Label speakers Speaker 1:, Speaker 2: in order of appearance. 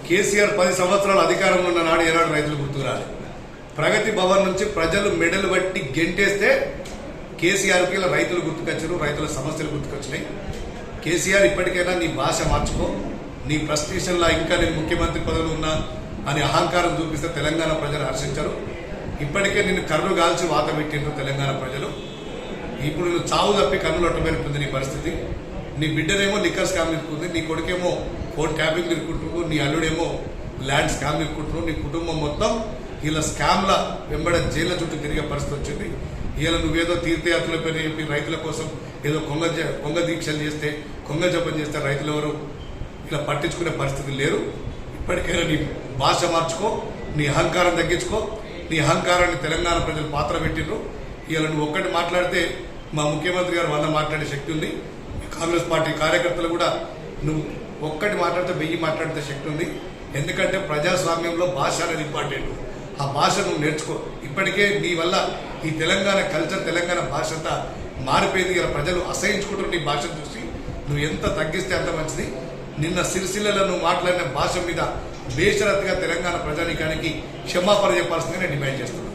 Speaker 1: కేసీఆర్ 10 సంవత్సరాల అధికారంలో ఉన్న నాడు ఏనాడు రైతులు గుర్తుకు రాలేదు. ప్రగతి భవన్ నుంచి ప్రజలు మెడలు బట్టి గెంటేస్తే కేసీఆర్కి ఇలా రైతులు గుర్తుకొచ్చారు, రైతుల సమస్యలు గుర్తుకొచ్చినాయి. కేసీఆర్ ఇప్పటికైనా నీ భాష మార్చుకో. నీ ప్రెస్టేషన్లా ఇంకా నేను ముఖ్యమంత్రి పదవులు ఉన్నా అని అహంకారం చూపిస్తే తెలంగాణ ప్రజలు హర్షించారు. ఇప్పటికే నిన్ను కర్రు గాల్చి వాత పెట్టిండ్రు తెలంగాణ ప్రజలు. ఇప్పుడు నువ్వు చావు తప్పి కన్నులు ఒట్టమైనట్టుంది నీ పరిస్థితి. నీ బిడ్డనేమో లిక్కర్ స్కామ్ ఇరుక్కుంది, నీ కొడుకేమో ఫోన్ ట్యాపింగ్ ఇరుక్కుంటున్నారు, నీ అల్లుడేమో ల్యాండ్ స్కామ్ ఇరుక్కుంటున్నారు. నీ కుటుంబం మొత్తం ఇలా స్కామ్ల వెంబడ జైళ్ళ చుట్టూ తిరిగే పరిస్థితి వచ్చింది. ఇలా నువ్వేదో తీర్థయాత్రల పేరు చెప్పి రైతుల కోసం ఏదో కొంగ దీక్షలు చేస్తే, కొంగ జపం చేస్తే రైతులు ఎవరు ఇలా పట్టించుకునే పరిస్థితి లేరు. ఇప్పటికైనా నీ భాష మార్చుకో, నీ అహంకారం తగ్గించుకో. నీ అహంకారాన్ని తెలంగాణ ప్రజలు పాత్ర పెట్టిండ్రు. ఇలా నువ్వు ఒక్కటి మాట్లాడితే మా ముఖ్యమంత్రి గారు 100 మాట్లాడే శక్తి ఉంది. కాంగ్రెస్ పార్టీ కార్యకర్తలు కూడా నువ్వు ఒక్కటి మాట్లాడితే 1000 మాట్లాడితే శక్తి ఉంది. ఎందుకంటే ప్రజాస్వామ్యంలో భాష అనేది ఇంపార్టెంట్. ఆ భాష నువ్వు నేర్చుకో. ఇప్పటికే నీ వల్ల ఈ తెలంగాణ కల్చర్, తెలంగాణ భాష అంతా మారిపోయింది. ఇలా ప్రజలు అసహించుకుంటారు నీ భాషను చూసి. నువ్వు ఎంత తగ్గిస్తే అంత మంచిది. నిన్న సిరిసిల్లలో నువ్వు మాట్లాడిన భాష మీద బేషరత్తుగా తెలంగాణ ప్రజానీకానికి క్షమాపణ చెప్పాల్సిందిగా నేను డిమాండ్ చేస్తున్నాను.